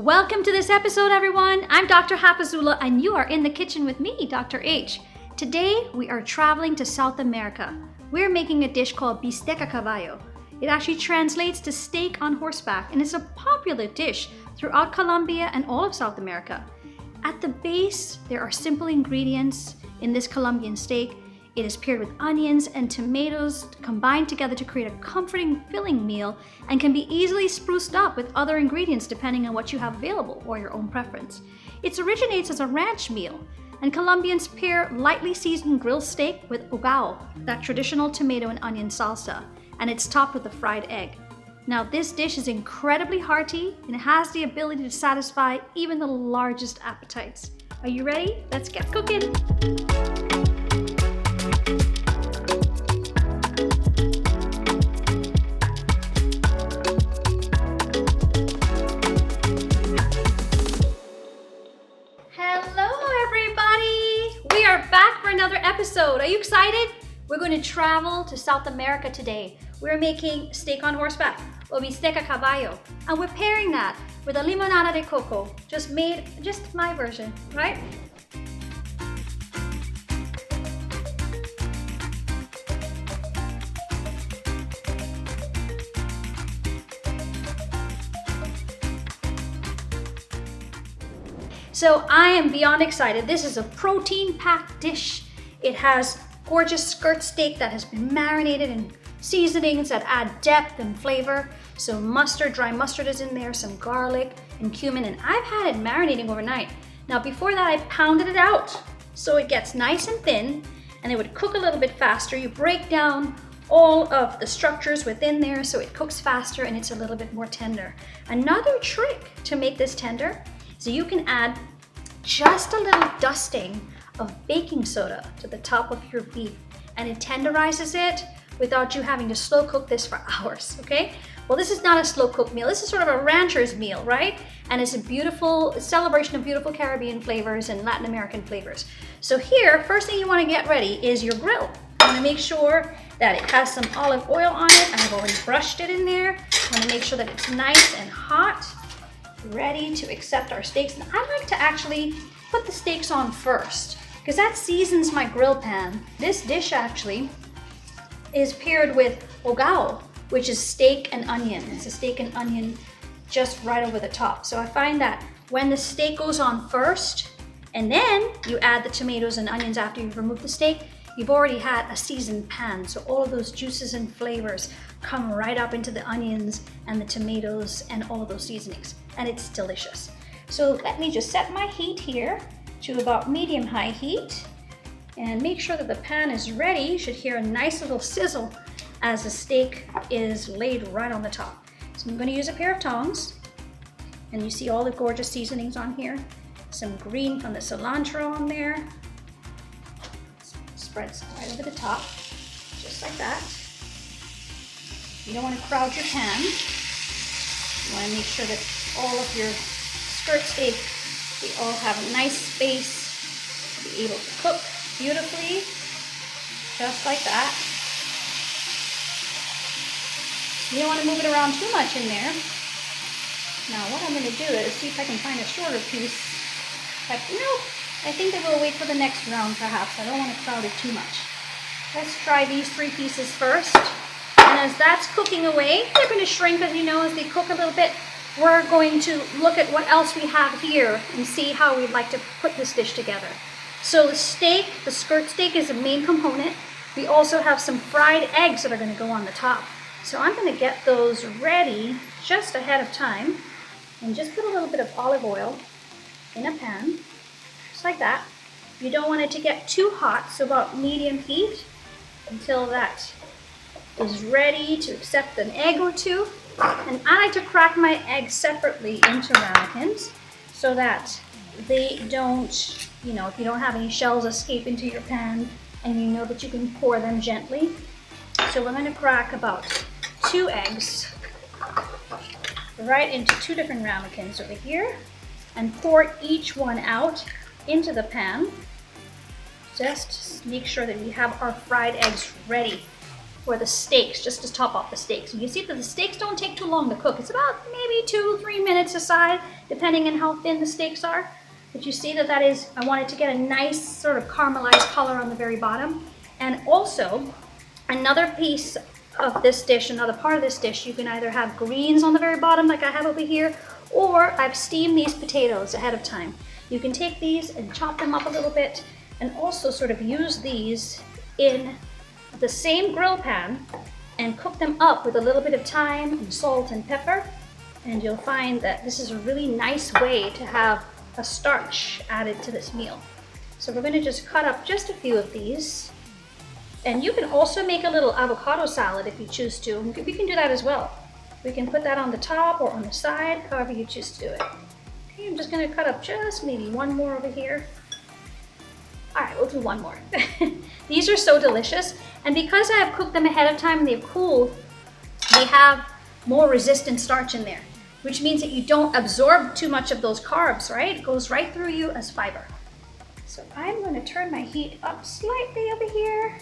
Welcome to this episode, everyone. I'm Dr. Haffizulla, and you are in the kitchen with me, Dr. H. Today, we are traveling to South America. We're making a dish called Bistec a Caballo. It actually translates to steak on horseback, and it's a popular dish throughout Colombia and all of South America. At the base, there are simple ingredients in this Colombian steak. It is paired with onions and tomatoes combined together to create a comforting, filling meal and can be easily spruced up with other ingredients depending on what you have available or your own preference. It originates as a ranch meal, and Colombians pair lightly seasoned grilled steak with hogao, that traditional tomato and onion salsa, and it's topped with a fried egg. Now, this dish is incredibly hearty and it has the ability to satisfy even the largest appetites. Are you ready? Let's get cooking. Another episode. Are you excited? We're going to travel to South America today. We're making steak on horseback, or bistec a caballo, and we're pairing that with a limonada de coco, just my version, right? So I am beyond excited. This is a protein-packed dish. It has gorgeous skirt steak that has been marinated in seasonings that add depth and flavor. So mustard, dry mustard is in there, some garlic and cumin, and I've had it marinating overnight. Now before that, I pounded it out so it gets nice and thin, and it would cook a little bit faster. You break down all of the structures within there so it cooks faster and it's a little bit more tender. Another trick to make this tender, so you can add just a little dusting of baking soda to the top of your beef, and it tenderizes it without you having to slow cook this for hours, okay? Well, this is not a slow cook meal. This is sort of a rancher's meal, right? And it's a beautiful celebration of beautiful Caribbean flavors and Latin American flavors. So here, first thing you wanna get ready is your grill. You wanna make sure that it has some olive oil on it. I have already brushed it in there. You wanna make sure that it's nice and hot, ready to accept our steaks. And I like to actually put the steaks on first because that seasons my grill pan. This dish actually is paired with hogao, which is steak and onion. It's a steak and onion just right over the top. So I find that when the steak goes on first and then you add the tomatoes and onions after you've removed the steak, you've already had a seasoned pan. So all of those juices and flavors come right up into the onions and the tomatoes and all of those seasonings, and it's delicious. So let me just set my heat here to about medium-high heat and make sure that the pan is ready. You should hear a nice little sizzle as the steak is laid right on the top. So I'm gonna use a pair of tongs, and you see all the gorgeous seasonings on here. Some green from the cilantro on there. Spreads right over the top, just like that. You don't want to crowd your pan. You want to make sure that all of your skirt steak, they all have a nice space to be able to cook beautifully, just like that. You don't want to move it around too much in there. Now what I'm going to do is see if I can find a shorter piece. Nope, I think that we'll wait for the next round perhaps. I don't want to crowd it too much. Let's try these 3 pieces first. And as that's cooking away, they're going to shrink, as you know, as they cook a little bit. We're going to look at what else we have here and see how we'd like to put this dish together. So the steak, the skirt steak is the main component. We also have some fried eggs that are going to go on the top. So I'm going to get those ready just ahead of time and just put a little bit of olive oil in a pan, just like that. You don't want it to get too hot, so about medium heat until that is ready to accept an egg or two. And I like to crack my eggs separately into ramekins so that they don't, if you don't have any shells escape into your pan, and you know that you can pour them gently. So we're going to crack about 2 eggs right into 2 different ramekins over here and pour each one out into the pan. Just make sure that we have our fried eggs ready. for the steaks, just to top off the steaks. You can see that the steaks don't take too long to cook. It's about maybe 2-3 minutes aside, depending on how thin the steaks are. But you see that that is, I wanted to get a nice sort of caramelized color on the very bottom. And also, another piece of this dish, another part of this dish, you can either have greens on the very bottom like I have over here, or I've steamed these potatoes ahead of time. You can take these and chop them up a little bit, and also sort of use these in the same grill pan and cook them up with a little bit of thyme and salt and pepper. And you'll find that this is a really nice way to have a starch added to this meal. So we're going to just cut up just a few of these. And you can also make a little avocado salad if you choose to. We can do that as well. We can put that on the top or on the side, however you choose to do it. Okay, I'm just going to cut up just maybe one more over here. All right, we'll do one more. These are so delicious. And because I have cooked them ahead of time and they've cooled, they have more resistant starch in there, which means that you don't absorb too much of those carbs, right? It goes right through you as fiber. So I'm going to turn my heat up slightly over here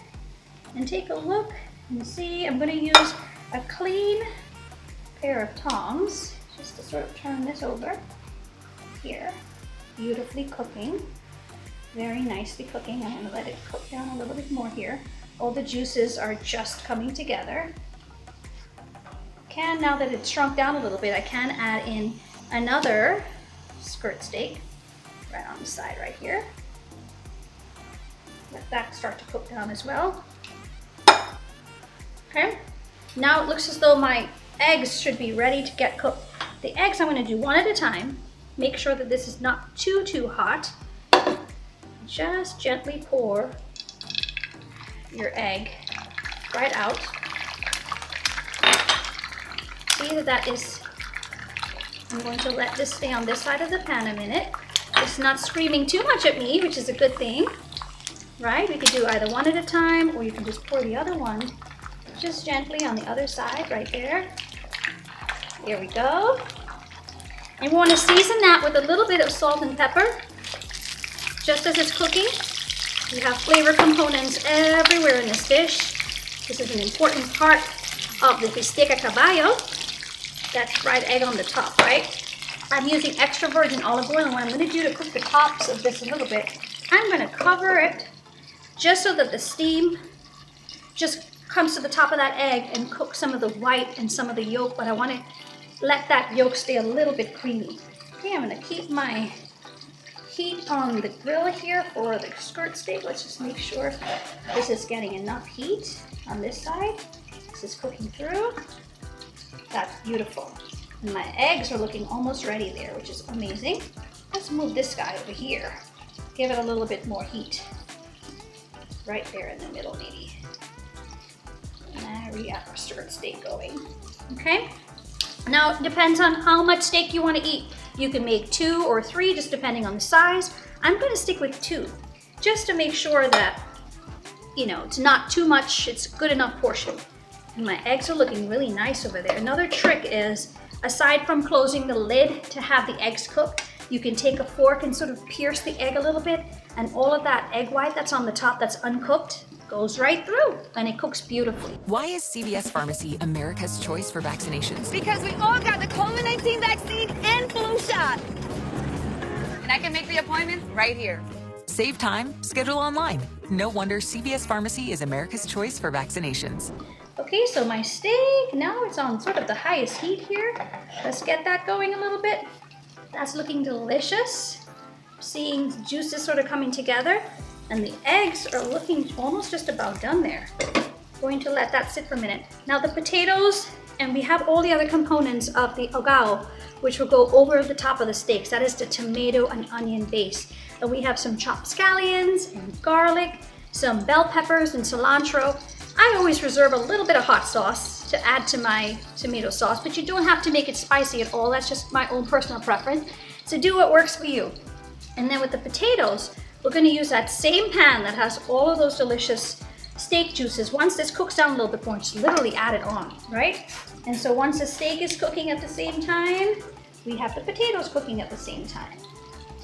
and take a look and see. I'm going to use a clean pair of tongs just to sort of turn this over here. Beautifully cooking. Very nicely cooking. I'm going to let it cook down a little bit more here. All the juices are just coming together. Now that it's shrunk down a little bit, I can add in another skirt steak right on the side right here. Let that start to cook down as well. Okay, now it looks as though my eggs should be ready to get cooked. The eggs I'm going to do one at a time. Make sure that this is not too hot. Just gently pour your egg right out. See that that is, I'm going to let this stay on this side of the pan a minute. It's not screaming too much at me, which is a good thing, right? We could do either one at a time, or you can just pour the other one just gently on the other side right there. Here we go. And we want to season that with a little bit of salt and pepper. Just as it's cooking, we have flavor components everywhere in this dish. This is an important part of the bistec a caballo. That fried egg on the top, right? I'm using extra virgin olive oil, and what I'm going to do to cook the tops of this a little bit, I'm going to cover it just so that the steam just comes to the top of that egg and cook some of the white and some of the yolk, but I want to let that yolk stay a little bit creamy. Okay, I'm going to keep my heat on the grill here for the skirt steak. Let's just make sure this is getting enough heat on this side. This is cooking through. That's beautiful. And my eggs are looking almost ready there, which is amazing. Let's move this guy over here. Give it a little bit more heat. Right there in the middle, maybe. There we have our skirt steak going. Okay? Now, it depends on how much steak you want to eat. You can make 2 or 3, just depending on the size. I'm going to stick with 2, just to make sure that, you know, it's not too much, it's a good enough portion. And my eggs are looking really nice over there. Another trick is, aside from closing the lid to have the eggs cook, you can take a fork and sort of pierce the egg a little bit, and all of that egg white that's on the top that's uncooked goes right through, and it cooks beautifully. Why is CVS Pharmacy America's choice for vaccinations? Because we all got the COVID-19 vaccine and flu shot. And I can make the appointment right here. Save time, schedule online. No wonder CVS Pharmacy is America's choice for vaccinations. Okay, so my steak, now it's on sort of the highest heat here. Let's get that going a little bit. That's looking delicious. Seeing juices sort of coming together. And the eggs are looking almost just about done there. Going to let that sit for a minute. Now the potatoes, and we have all the other components of the hogao, which will go over the top of the steaks. That is the tomato and onion base. And we have some chopped scallions and garlic, some bell peppers and cilantro. I always reserve a little bit of hot sauce to add to my tomato sauce, but you don't have to make it spicy at all. That's just my own personal preference. So do what works for you. And then with the potatoes, we're going to use that same pan that has all of those delicious steak juices. Once this cooks down a little bit more, just literally add it on, right? And so once the steak is cooking at the same time, we have the potatoes cooking at the same time.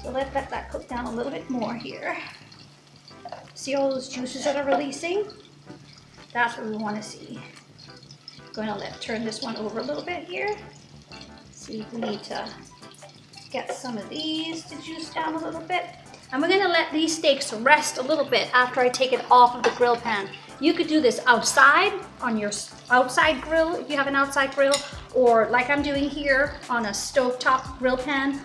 So let that cook down a little bit more here. See all those juices that are releasing? That's what we want to see. Going to turn this one over a little bit here. See if we need to get some of these to juice down a little bit. And we're going to let these steaks rest a little bit after I take it off of the grill pan. You could do this outside on your outside grill if you have an outside grill, or like I'm doing here on a stovetop grill pan.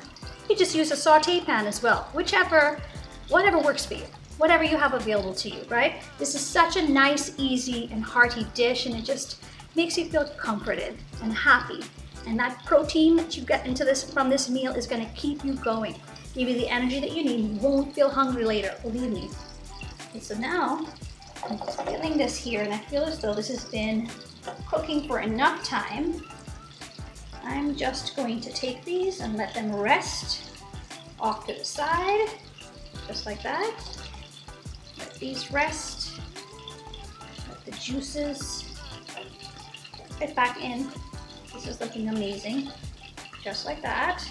You just use a saute pan as well, whatever works for you, whatever you have available to you, right? This is such a nice, easy, and hearty dish, and it just makes you feel comforted and happy. And that protein that you get into this from this meal is going to keep you going, give you the energy that you need. You won't feel hungry later, believe me. Okay, so now I'm just filling this here, and I feel as though this has been cooking for enough time. I'm just going to take these and let them rest off to the side, just like that. Let these rest. Let the juices fit back in. This is looking amazing, just like that.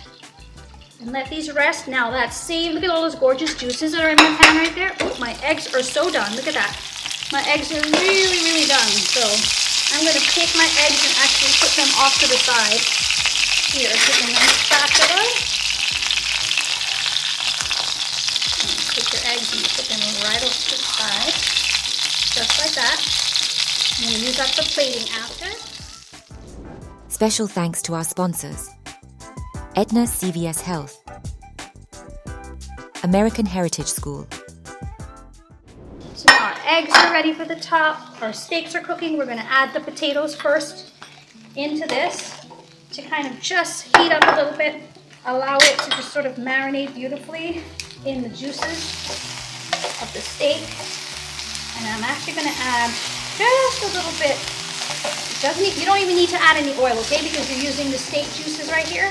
And let these rest. Now that same, look at all those gorgeous juices that are in my pan right there. Oh, my eggs are so done, look at that. My eggs are really, really done. So I'm gonna pick my eggs and actually put them off to the side. Here, give them a nice spatula. And take your eggs and put them right off to the side, just like that. I'm gonna use that for plating after. Special thanks to our sponsors: Aetna CVS Health, American Heritage School. So now our eggs are ready for the top. Our steaks are cooking. We're going to add the potatoes first into this to kind of just heat up a little bit. Allow it to just sort of marinate beautifully in the juices of the steak. And I'm actually going to add just a little bit. You don't even need to add any oil, okay? Because you're using the steak juices right here.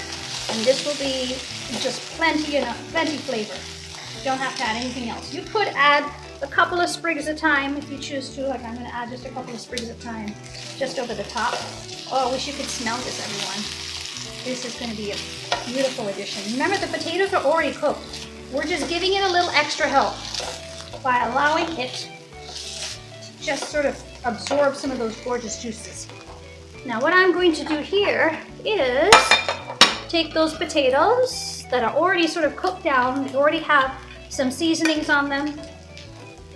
And this will be just plenty flavor. You don't have to add anything else. You could add a couple of sprigs at a time if you choose to. Like I'm going to add just a couple of sprigs at a time, just over the top. Oh, I wish you could smell this, everyone. This is going to be a beautiful addition. Remember, the potatoes are already cooked. We're just giving it a little extra help by allowing it to just sort of absorb some of those gorgeous juices. Now what I'm going to do here is take those potatoes that are already sort of cooked down. They already have some seasonings on them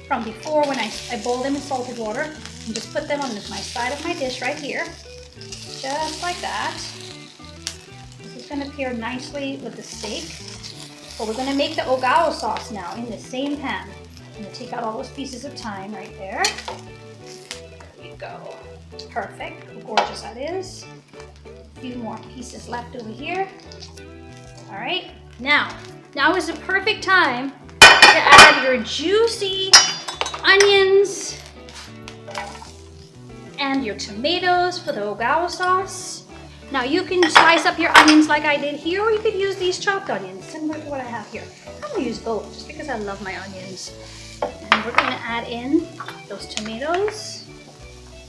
from before when I boiled them in salted water, and just put them on my side of my dish right here, just like that. This is going to pair nicely with the steak. But we're going to make the hogao sauce now in the same pan. I'm going to take out all those pieces of thyme right there. There we go. Perfect. How gorgeous that is. A few more pieces left over here. All right. Now is the perfect time to add your juicy onions and your tomatoes for the hogao sauce. Now you can slice up your onions like I did here, or you could use these chopped onions, similar to what I have here. I'm going to use both just because I love my onions. And we're going to add in those tomatoes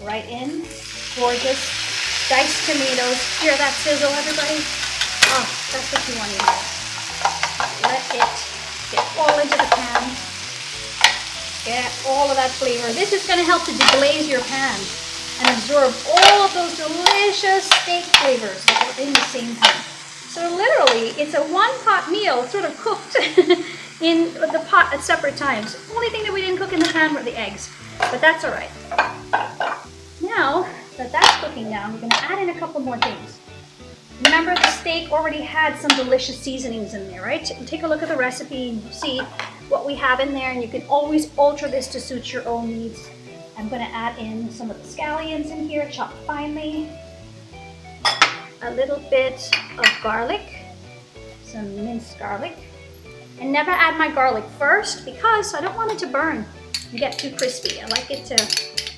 right in. Gorgeous diced tomatoes. Hear that sizzle, everybody? Oh, that's what you want to do. Let it get all into the pan. Get all of that flavor. This is going to help to deglaze your pan and absorb all of those delicious steak flavors that are in the same pan. So literally, it's a one-pot meal sort of cooked in the pot at separate times. The only thing that we didn't cook in the pan were the eggs, but that's all right. Now that that's cooking down, we're going to add in a couple more things. Remember, the steak already had some delicious seasonings in there, right? Take a look at the recipe and you'll see what we have in there, and you can always alter this to suit your own needs. I'm going to add in some of the scallions in here, chopped finely. A little bit of garlic, some minced garlic. And never add my garlic first because I don't want it to burn and get too crispy. I like it to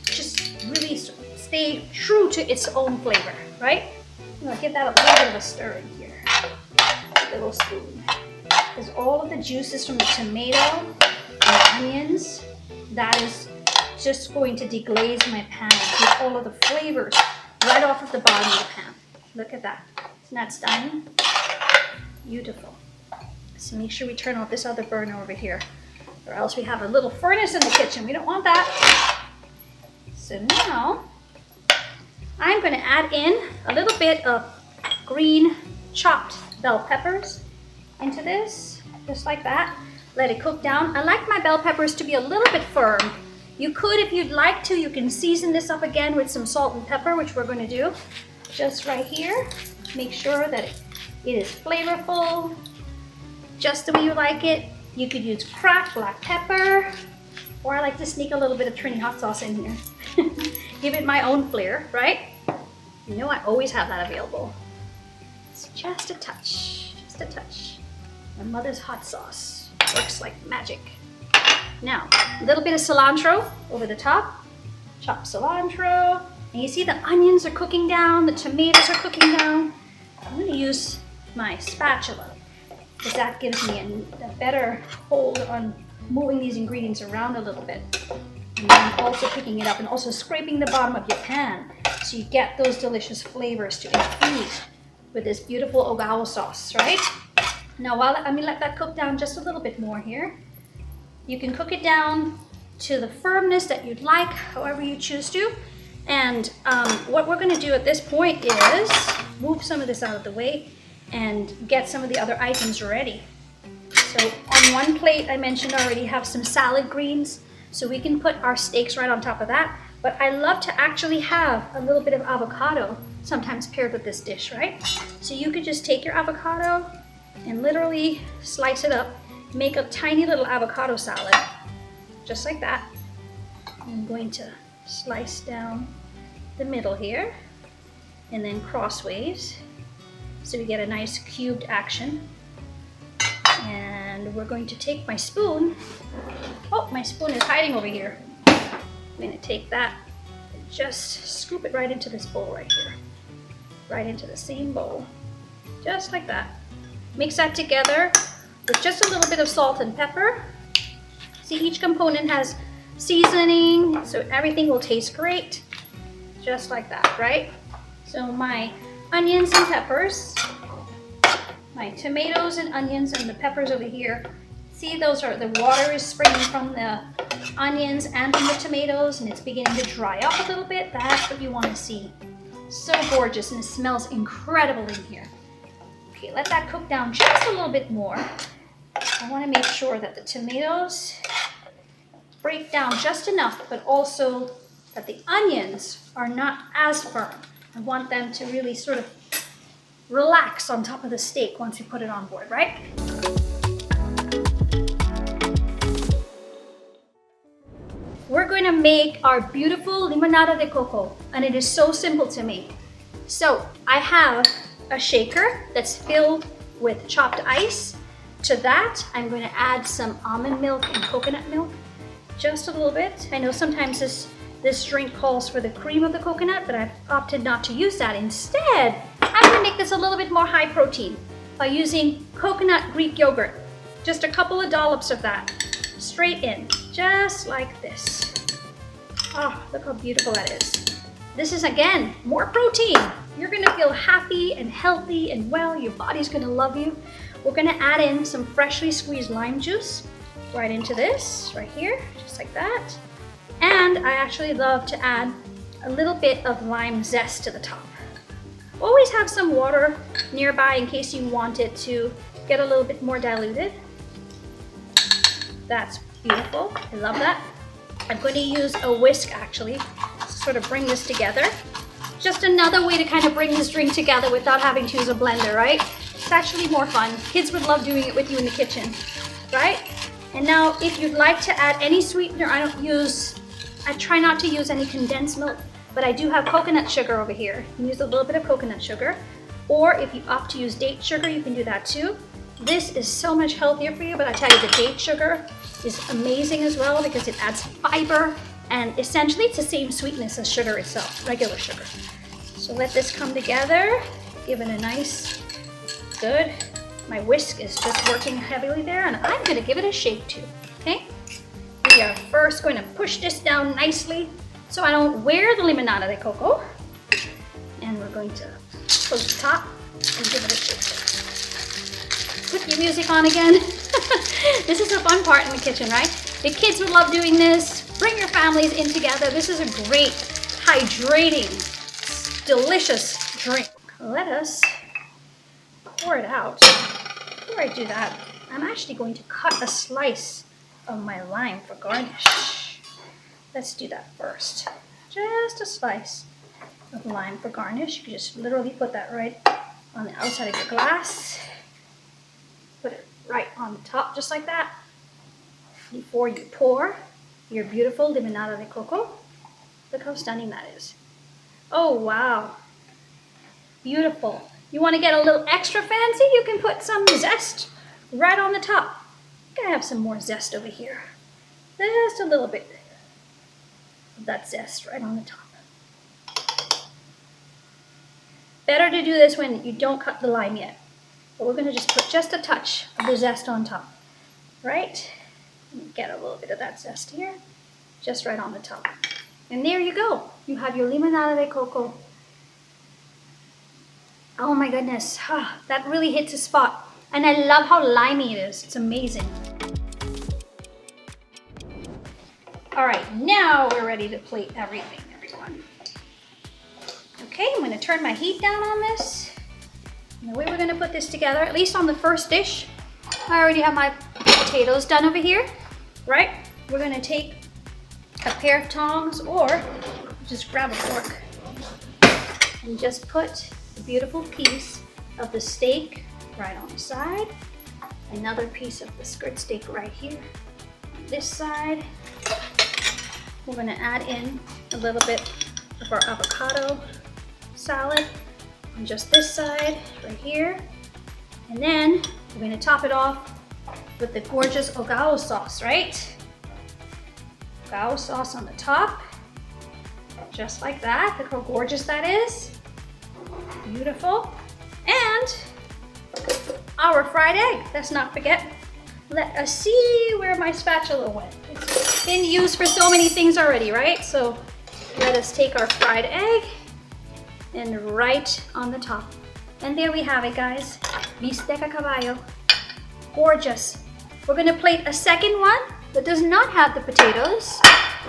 just really stay true to its own flavor, right? I'm going to give that a little bit of a stir in here. A little spoon. Because all of the juices from the tomato and the onions, that is just going to deglaze my pan with all of the flavors right off of the bottom of the pan. Look at that. Isn't that stunning? Beautiful. So make sure we turn off this other burner over here, or else we have a little furnace in the kitchen. We don't want that. So now I'm going to add in a little bit of green chopped bell peppers into this, just like that. Let it cook down. I like my bell peppers to be a little bit firm. You could, if you'd like to, you can season this up again with some salt and pepper, which we're going to do just right here. Make sure that it is flavorful, just the way you like it. You could use cracked black pepper, or I like to sneak a little bit of Trini hot sauce in here. Give it my own flair, right? You know I always have that available. It's just a touch, just a touch. My mother's hot sauce works like magic. Now, a little bit of cilantro over the top. Chopped cilantro. And you see the onions are cooking down, the tomatoes are cooking down. I'm going to use my spatula because that gives me a better hold on moving these ingredients around a little bit. And then also picking it up and also scraping the bottom of your pan so you get those delicious flavors to infuse with this beautiful hogao sauce, right? Now, I'm going to let that cook down just a little bit more here. You can cook it down to the firmness that you'd like, however you choose to. And what we're going to do at this point is move some of this out of the way and get some of the other items ready. So on one plate, I mentioned already, have some salad greens, so we can put our steaks right on top of that. But I love to actually have a little bit of avocado, sometimes paired with this dish, right? So you could just take your avocado and literally slice it up, make a tiny little avocado salad, just like that. I'm going to slice down the middle here and then crossways so we get a nice cubed action. And we're going to take my spoon. Oh, my spoon is hiding over here. I'm going to take that and just scoop it right into this bowl right here, right into the same bowl, just like that. Mix that together with just a little bit of salt and pepper. See, each component has seasoning, so everything will taste great, just like that, right? So my onions and peppers, my tomatoes and onions and the peppers over here. See, the water is springing from the onions and from the tomatoes, and it's beginning to dry up a little bit. That's what you want to see. So gorgeous, and it smells incredible in here. Okay, let that cook down just a little bit more. I want to make sure that the tomatoes break down just enough, but also that the onions are not as firm. I want them to really sort of relax on top of the steak once we put it on board, right? We're going to make our beautiful limonada de coco, and it is so simple to make. So I have a shaker that's filled with chopped ice. To that, I'm going to add some almond milk and coconut milk, just a little bit. I know sometimes this drink calls for the cream of the coconut, but I've opted not to use that. Instead, I'm going to make this a little bit more high protein by using coconut Greek yogurt. Just a couple of dollops of that straight in, just like this. Oh, look how beautiful that is. This is, again, more protein. You're going to feel happy and healthy and well. Your body's going to love you. We're going to add in some freshly squeezed lime juice right into this, right here, just like that. And I actually love to add a little bit of lime zest to the top. Always have some water nearby in case you want it to get a little bit more diluted. That's beautiful. I love that. I'm going to use a whisk actually to sort of bring this together. Just another way to kind of bring this drink together without having to use a blender, right? It's actually more fun. Kids would love doing it with you in the kitchen, right? And now if you'd like to add any sweetener, I try not to use any condensed milk, but I do have coconut sugar over here. You can use a little bit of coconut sugar, or if you opt to use date sugar, you can do that too. This is so much healthier for you, but I tell you, the date sugar is amazing as well because it adds fiber, and essentially it's the same sweetness as sugar itself, regular sugar. So let this come together, give it a nice, good. My whisk is just working heavily there, and I'm going to give it a shake too, okay? We are first going to push this down nicely so I don't wear the limonada de coco. And we're going to close the top and give it a shake. Put your music on again. This is a fun part in the kitchen, right? The kids would love doing this. Bring your families in together. This is a great, hydrating, delicious drink. Let us pour it out. Before I do that, I'm actually going to cut a slice of my lime for garnish. Let's do that first. Just a slice of lime for garnish. You can just literally put that right on the outside of your glass. Put it right on the top, just like that, before you pour your beautiful Lemonada de coco. Look how stunning that is. Oh, wow. Beautiful. You want to get a little extra fancy? You can put some zest right on the top. I'm going to have some more zest over here. Just a little bit of that zest right on the top. Better to do this when you don't cut the lime yet. But we're going to just put just a touch of the zest on top. Right? Get a little bit of that zest here. Just right on the top. And there you go. You have your Lemonada de coco. Oh my goodness. That really hits a spot. And I love how limey it is. It's amazing. All right, now we're ready to plate everything, everyone. Okay, I'm gonna turn my heat down on this. And the way we're gonna put this together, at least on the first dish, I already have my potatoes done over here, right? We're gonna take a pair of tongs or just grab a fork and just put a beautiful piece of the steak right on the side. Another piece of the skirt steak right here on this side. We're gonna add in a little bit of our avocado salad on just this side right here. And then we're gonna top it off with the gorgeous hogao sauce, right? Hogao sauce on the top, just like that. Look how gorgeous that is. Beautiful. And our fried egg, let's not forget. Let us see where my spatula went. It's been used for so many things already, right? So let us take our fried egg and right on the top. And there we have it, guys. Bistec a caballo. Gorgeous. We're gonna plate a second one that does not have the potatoes.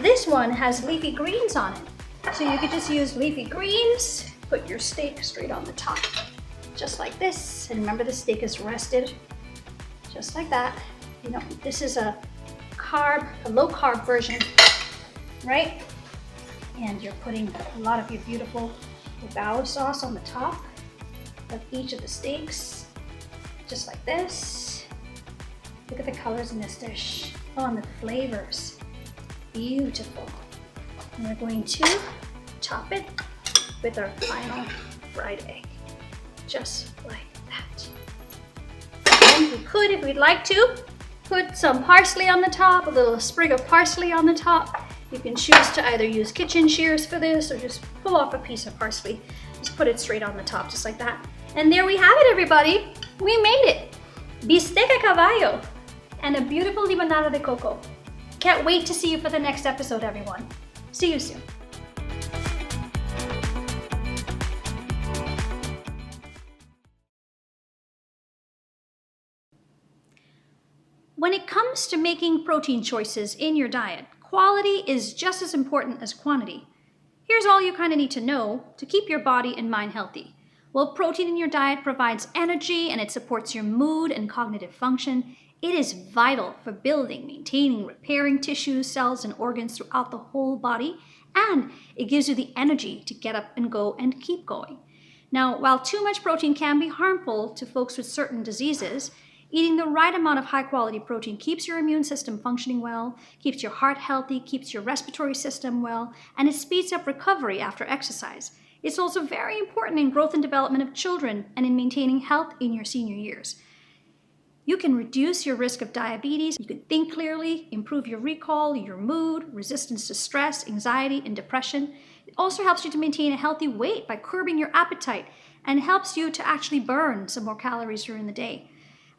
This one has leafy greens on it. So you could just use leafy greens, put your steak straight on the top, just like this. And remember, the steak is rested, just like that. You know, this is a low carb version, right? And you're putting a lot of your beautiful hogao sauce on the top of each of the steaks, just like this. Look at the colors in this dish. Oh, and the flavors. Beautiful. And we're going to top it with our final fried egg, just like that. And we could, if we'd like to, put some parsley on the top, a little sprig of parsley on the top. You can choose to either use kitchen shears for this or just pull off a piece of parsley. Just put it straight on the top, just like that. And there we have it, everybody. We made it. Bistec a caballo and a beautiful Lemonada de coco. Can't wait to see you for the next episode, everyone. See you soon. When it comes to making protein choices in your diet, quality is just as important as quantity. Here's all you kind of need to know to keep your body and mind healthy. While protein in your diet provides energy and it supports your mood and cognitive function, it is vital for building, maintaining, repairing tissues, cells, and organs throughout the whole body, and it gives you the energy to get up and go and keep going. Now, while too much protein can be harmful to folks with certain diseases, eating the right amount of high-quality protein keeps your immune system functioning well, keeps your heart healthy, keeps your respiratory system well, and it speeds up recovery after exercise. It's also very important in growth and development of children and in maintaining health in your senior years. You can reduce your risk of diabetes, you can think clearly, improve your recall, your mood, resistance to stress, anxiety, and depression. It also helps you to maintain a healthy weight by curbing your appetite and helps you to actually burn some more calories during the day.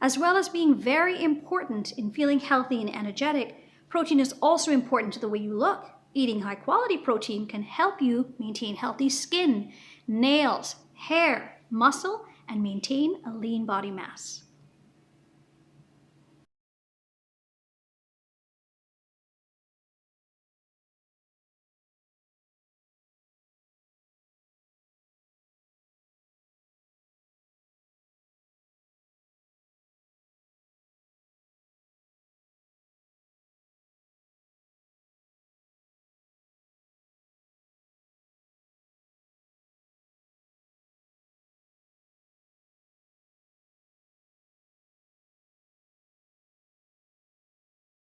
As well as being very important in feeling healthy and energetic, protein is also important to the way you look. Eating high-quality protein can help you maintain healthy skin, nails, hair, muscle, and maintain a lean body mass.